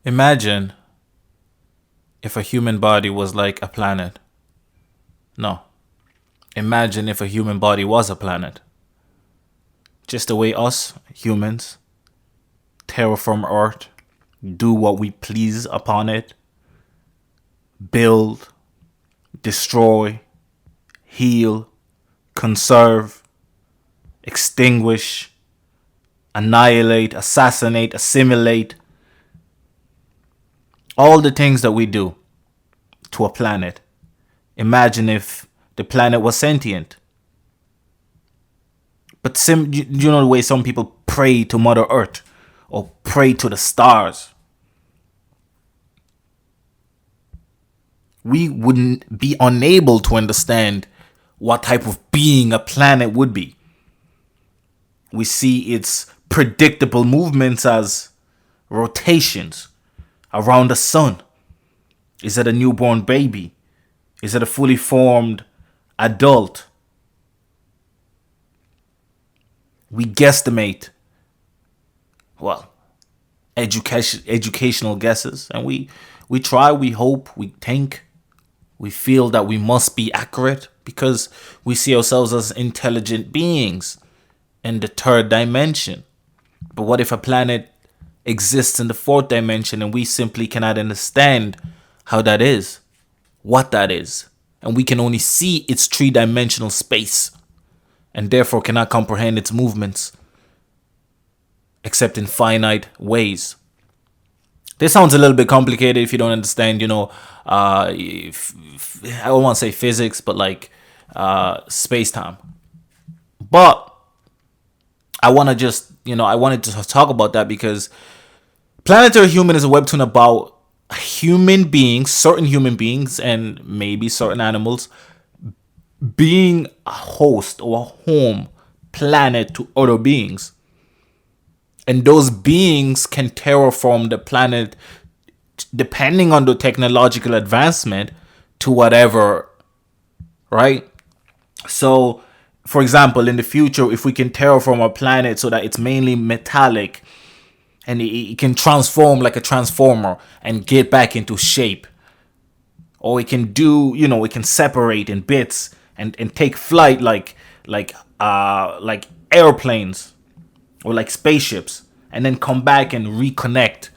Imagine if a human body was like a planet. No. Imagine if a human body was a planet. Just the way us, humans, terraform Earth, do what we please upon it, build, destroy, heal, conserve, extinguish, annihilate, assassinate, assimilate. All the things that we do to a planet. Imagine if the planet was sentient. But you know the way some people pray to Mother Earth or pray to the stars. We wouldn't be unable to understand what type of being a planet would be. We see its predictable movements as rotations around the sun. Is it a newborn baby? Is it a fully formed adult? We guesstimate, well, educational guesses, and we try, we hope, we think, we feel that we must be accurate because we see ourselves as intelligent beings in the third dimension. But what if a planet exists in the fourth dimension and we simply cannot understand how that is, what that is, and we can only see its three-dimensional space and therefore cannot comprehend its movements except in finite ways? This sounds a little bit complicated if you don't understand, I don't want to say physics, but like space-time. But I want to just, I wanted to talk about that because Planetary Human is a webtoon about human beings, certain human beings, and maybe certain animals being a host or a home planet to other beings. And those beings can terraform the planet depending on the technological advancement to whatever, right? So, for example, in the future, if we can terraform a planet so that it's mainly metallic and it can transform like a transformer and get back into shape, or it can do, it can separate in bits and take flight like airplanes or like spaceships, and then come back and reconnect,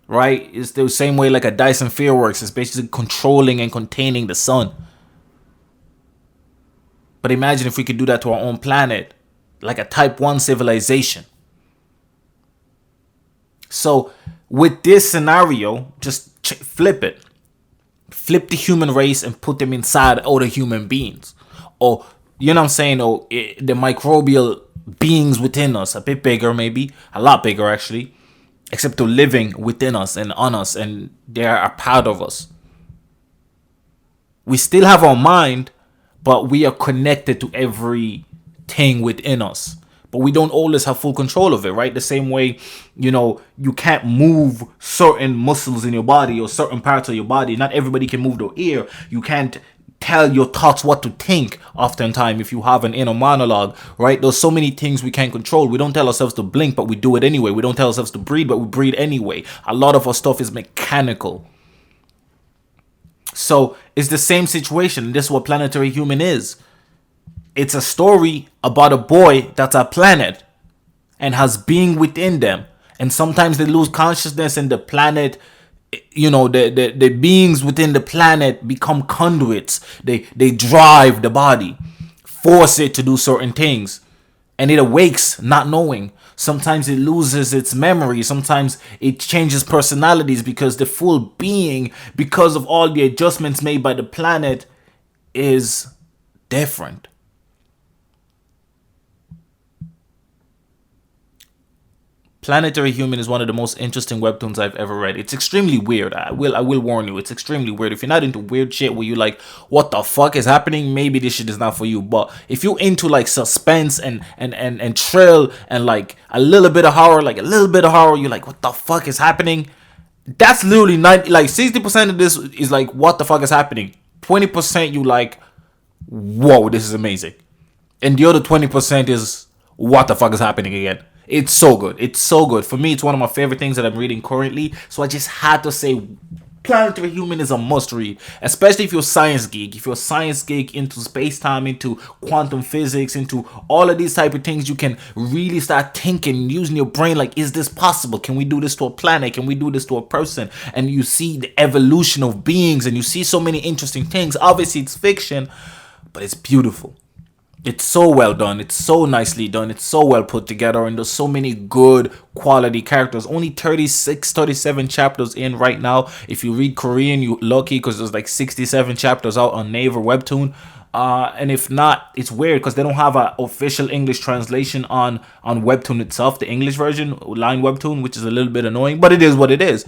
right? It's the same way like a Dyson sphere works. It's basically controlling and containing the sun. But imagine if we could do that to our own planet, like a type 1 civilization. So with this scenario, just flip it. Flip the human race and put them inside other human beings. Or, you know what I'm saying? Or the microbial beings within us, a bit bigger maybe, a lot bigger actually, except they're living within us and on us, and they are a part of us. We still have our mind, but we are connected to everything within us. But we don't always have full control of it, right? The same way, you can't move certain muscles in your body or certain parts of your body. Not everybody can move their ear. You can't tell your thoughts what to think oftentimes if you have an inner monologue, right? There's so many things we can't control. We don't tell ourselves to blink, but we do it anyway. We don't tell ourselves to breathe, but we breathe anyway. A lot of our stuff is mechanical. So it's the same situation. This is what Planetary Human is. It's a story about a boy that's a planet and has being within them. And sometimes they lose consciousness and the planet, the beings within the planet become conduits. They drive the body, force it to do certain things. And it awakes not knowing. Sometimes it loses its memory. Sometimes it changes personalities because the full being, because of all the adjustments made by the planet, is different. Planetary Human is one of the most interesting webtoons I've ever read. It's extremely weird. I will warn you, it's extremely weird. If you're not into weird shit where you like, what the fuck is happening, maybe this shit is not for you. But if you're into like suspense and thrill and like a little bit of horror, you're like, what the fuck is happening? That's literally 60% of this is like, what the fuck is happening? 20% you like, whoa, this is amazing. And the other 20% is, what the fuck is happening again? It's so good. It's so good. For me, it's one of my favorite things that I'm reading currently. So I just had to say Planetary Human is a must read, especially if you're a science geek. If you're a science geek into space time, into quantum physics, into all of these type of things, you can really start thinking, using your brain. Like, is this possible? Can we do this to a planet? Can we do this to a person? And you see the evolution of beings, and you see so many interesting things. Obviously, it's fiction, but it's beautiful. It's so well done. It's so nicely done. It's so well put together. And there's so many good quality characters. Only 36, 37 chapters in right now. If you read Korean, you lucky, because there's like 67 chapters out on Naver Webtoon. And if not, it's weird because they don't have an official English translation on Webtoon itself, the English version, Line Webtoon, which is a little bit annoying, but it is what it is.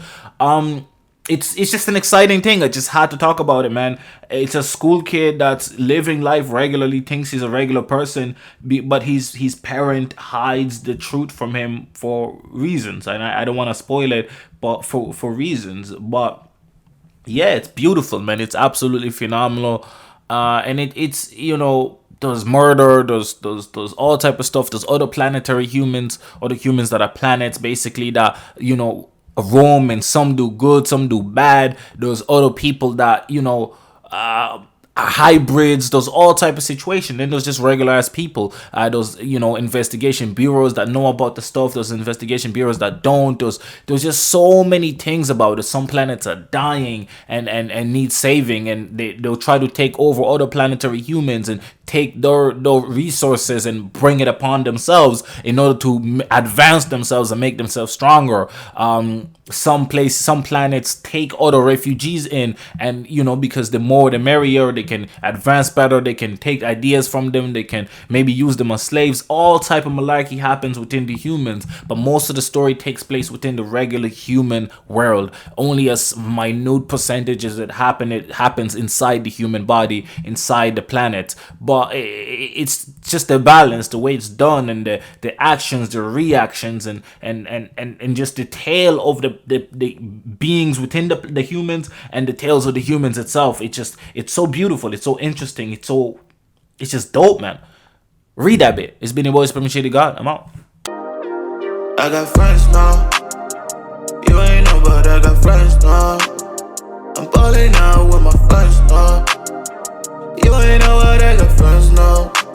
It's just an exciting thing. I just had to talk about it, man. It's a school kid that's living life regularly, thinks he's a regular person, but his parent hides the truth from him for reasons, and I don't want to spoil it, but for reasons. But yeah, it's beautiful, man. It's absolutely phenomenal, and it's there's murder, there's all type of stuff. There's other planetary humans, other humans that are planets, basically, that roam, and some do good, some do bad. There's other people that are hybrids. There's all type of situation. Then there's just regular ass people. Those investigation bureaus that know about the stuff. There's investigation bureaus that don't. There's just so many things about it. Some planets are dying and need saving, and they'll try to take over other planetary humans and take their resources and bring it upon themselves in order to advance themselves and make themselves stronger. Some planets take other refugees in, and because the more the merrier. They can advance better. They can take ideas from them. They can maybe use them as slaves. All type of malarkey happens within the humans, but most of the story takes place within the regular human world. Only a minute percentage as it happens inside the human body, inside the planet. But it's just the balance, the way it's done, and the actions, the reactions, and just the tale of the beings within the humans, and the tales of the humans itself. It's so beautiful. It's so interesting. It's just dope, man. Read that bit. It's been your boy, Spam Shady God. I'm out. I got friends now. You ain't know, but I got friends now. I'm balling out with my friends now. You ain't know, but I got friends now.